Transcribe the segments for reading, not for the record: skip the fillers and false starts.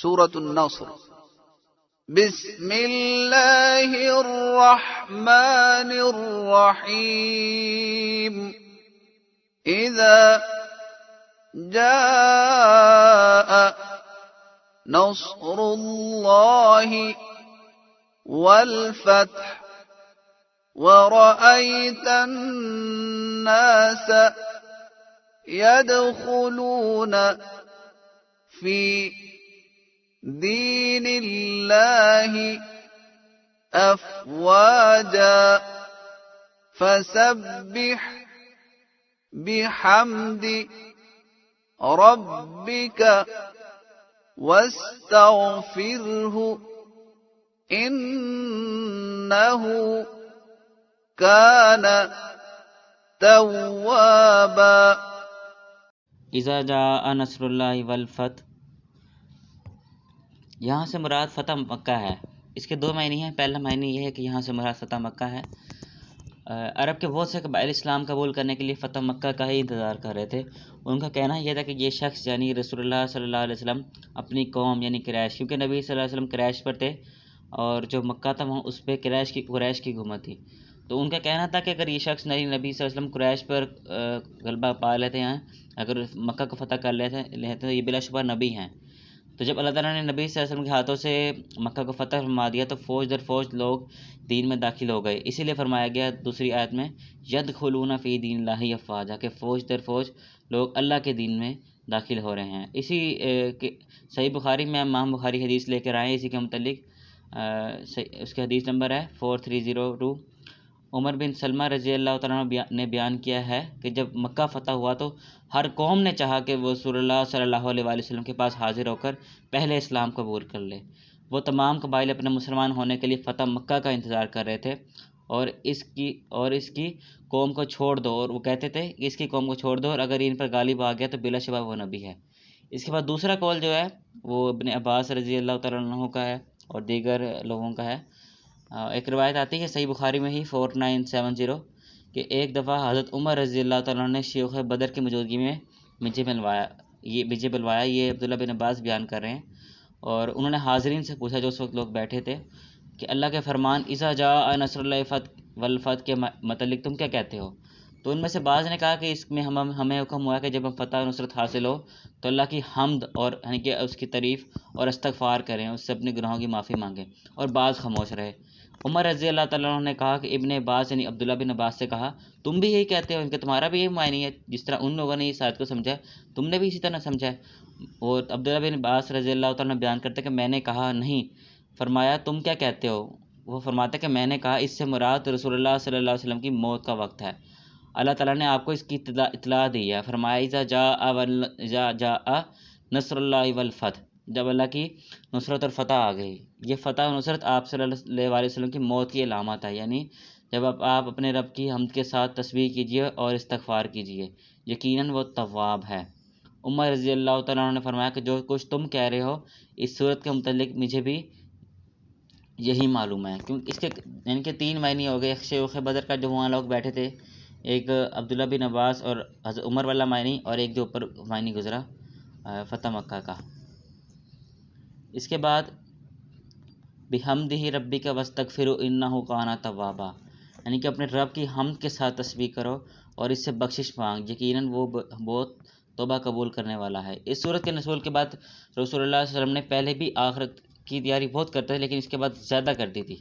سورة النصر. بسم اللہ الرحمن الرحیم. اذا جاء نصر اللہ والفتح ورأيت الناس يدخلون في دين الله أفواجا فسبح بحمد ربك واستغفره إنه كان توابا. اذا جاء نصر اللہ والفتح، یہاں سے مراد فتح مکہ ہے. اس کے دو معنی ہیں. پہلا معنی یہ ہے کہ یہاں سے مراد فتح مکہ ہے. عرب کے بہت سے قبائل اسلام قبول کرنے کے لیے فتح مکہ کا ہی انتظار کر رہے تھے. ان کا کہنا یہ تھا کہ یہ شخص یعنی رسول اللہ صلی اللہ علیہ وسلم اپنی قوم یعنی قریش، کیونکہ نبی صلی اللہ علیہ وسلم قریش پر تھے اور جو مکہ تھا وہاں اس پہ قریش کی حکومت تھی. تو ان کا کہنا تھا کہ اگر یہ شخص نبی صلی اللہ علیہ وسلم قریش پر غلبہ پا لیتے ہیں، اگر مکہ کو فتح کر لیتے ہیں تو یہ بلا شبہ نبی ہیں. تو جب اللہ تعالیٰ نے نبی صلی اللہ علیہ وسلم کے ہاتھوں سے مکہ کو فتح فرما دیا تو فوج در فوج لوگ دین میں داخل ہو گئے. اسی لیے فرمایا گیا دوسری آیت میں یدخلون فی دین اللہ افواجا، کہ فوج در فوج لوگ اللہ کے دین میں داخل ہو رہے ہیں. اسی صحیح بخاری میں امام بخاری حدیث لے کر آئے اسی کے متعلق. اس کا حدیث نمبر ہے 4302. عمر بن سلمہ رضی اللہ تعالیٰ عنہ نے بیان کیا ہے کہ جب مکہ فتح ہوا تو ہر قوم نے چاہا کہ وہ رسول اللہ صلی اللہ علیہ وسلم کے پاس حاضر ہو کر پہلے اسلام قبول کر لے. وہ تمام قبائل اپنے مسلمان ہونے کے لیے فتح مکہ کا انتظار کر رہے تھے اور اس کی قوم کو چھوڑ دو، اور وہ کہتے تھے کہ اس کی قوم کو چھوڑ دو اور اگر ان پر غالب آ گیا تو بلا شبہ وہ نبی ہے. اس کے بعد دوسرا قول جو ہے وہ ابن عباس رضی اللہ تعالیٰ عنہ کا ہے اور دیگر لوگوں کا ہے. ایک روایت آتی ہے صحیح بخاری میں ہی 4970 کہ ایک دفعہ حضرت عمر رضی اللہ تعالیٰ عنہ نے شیوخ بدر کی موجودگی میں مجھے بلوایا. یہ عبداللہ بن عباس بیان کر رہے ہیں اور انہوں نے حاضرین سے پوچھا جو اس وقت لوگ بیٹھے تھے کہ اللہ کے فرمان اذا جاء نصر اللہ والفتح کے متعلق تم کیا کہتے ہو؟ تو ان میں سے بعض نے کہا کہ اس میں ہمیں حکم ہوا کہ جب ہم فتح و نصرت حاصل ہو تو اللہ کی حمد اور یعنی کہ اس کی تعریف اور استغفار کریں، اس سے اپنے گناہوں کی معافی مانگیں، اور بعض خاموش رہے. عمر رضی اللہ تعالیٰ عنہ نے کہا کہ ابن عباس یعنی عبداللہ بن عباس سے کہا تم بھی یہی کہتے ہو؟ ان کہ تمہارا بھی یہی معنی ہے جس طرح ان لوگوں نے اس آیت کو سمجھا تم نے بھی اسی طرح سمجھا ہے. اور عبداللہ بن عباس رضی اللہ تعالیٰ عنہ بیان کرتے کہ میں نے کہا نہیں. فرمایا تم کیا کہتے ہو؟ وہ فرماتے کہ میں نے کہا اس سے مراد رسول اللہ صلی اللہ علیہ وسلم کی موت کا وقت ہے، اللہ تعالیٰ نے آپ کو اس کی اطلاع دی ہے. فرمایا اذا جاء نصر اللہ والفتح، جب اللہ کی نصرت اور فتح آ گئی. یہ فتح و نصرت آپ صلی اللہ علیہ وسلم کی موت کی علامت ہے، یعنی جب آپ اپنے رب کی حمد کے ساتھ تسبیح کیجیے اور استغفار کیجیے، یقیناً وہ تواب ہے. عمر رضی اللہ تعالیٰ عنہ نے فرمایا کہ جو کچھ تم کہہ رہے ہو اس صورت کے متعلق مجھے بھی یہی معلوم ہے. کیونکہ اس کے یعنی کہ تین معنی ہو گئے. ایک شیوخ بدر کا جو وہاں لوگ بیٹھے تھے، ایک عبداللہ بن عباس اور حضرت عمر والا معنی، اور ایک جو اوپر معنی گزرا فتح مکہ کا. اس کے بعد بحمدہ ربک واستغفرہ انہ کان توابا، یعنی کہ اپنے رب کی حمد کے ساتھ تسبیح کرو اور اس سے بخشش مانگ، یقیناً وہ بہت توبہ قبول کرنے والا ہے. اس صورت کے نزول کے بعد رسول اللہ صلی اللہ علیہ وسلم نے پہلے بھی آخرت کی تیاری بہت کرتے تھے لیکن اس کے بعد زیادہ کر دی تھی،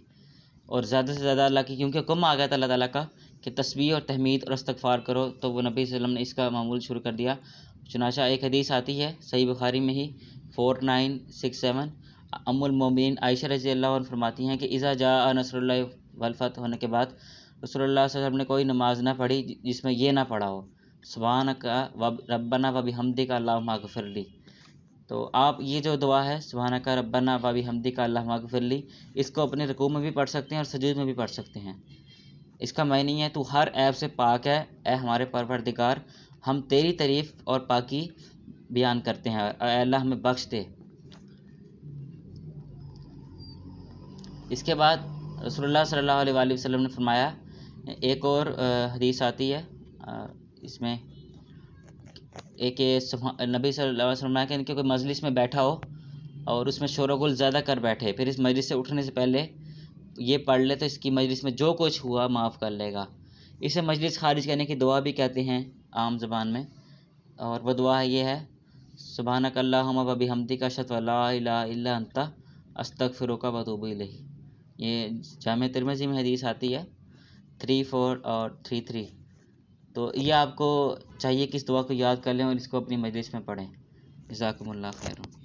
اور زیادہ سے زیادہ اللہ کی کیونکہ حکم آ گیا تھا اللہ تعالیٰ کا کہ تسبیح اور تحمید اور استغفار کرو، تو وہ نبی صلی اللہ علیہ وسلم نے اس کا معمول شروع کر دیا. چنانچہ ایک حدیث آتی ہے صحیح بخاری میں ہی 4967. ام المومنین عائشہ رضی اللہ عنہ فرماتی ہیں کہ اذا جاء نصر اللہ والفتح ہونے کے بعد رسول اللہ صلی اللہ علیہ وسلم نے کوئی نماز نہ پڑھی جس میں یہ نہ پڑھا ہو سبحانک ربنا وبحمدک اللہم اغفر لی. تو آپ یہ جو دعا ہے سبحانک ربنا وبحمدک اللہم اغفر لی، اس کو اپنے رکوع میں بھی پڑھ سکتے ہیں اور سجود میں بھی پڑھ سکتے ہیں. اس کا معنی ہے تو ہر عیب سے پاک ہے اے ہمارے پروردگار، ہم تیری تعریف اور پاکی بیان کرتے ہیں، اے اللہ ہمیں بخش دے. اس کے بعد رسول اللہ صلی اللہ علیہ وآلہ وسلم نے فرمایا، ایک اور حدیث آتی ہے اس میں ایک نبی صلی اللہ علیہ وسلم کہ ان کے کوئی مجلس میں بیٹھا ہو اور اس میں شور و غل زیادہ کر بیٹھے، پھر اس مجلس سے اٹھنے سے پہلے یہ پڑھ لے تو اس کی مجلس میں جو کچھ ہوا معاف کر لے گا۔ اسے مجلس خارج کرنے کی دعا بھی کہتے ہیں عام زبان میں، اور وہ دعا یہ ہے سبحانک اللہم و بحمدک اشہد ان لا الہ الا انت استغفرک و اتوب الیک۔ یہ جامع ترمذی میں حدیث آتی ہے 34 اور 33۔ تو یہ آپ کو چاہیے کہ اس دعا کو یاد کر لیں اور اس کو اپنی مجلس میں پڑھیں۔ جزاکم اللہ خیر۔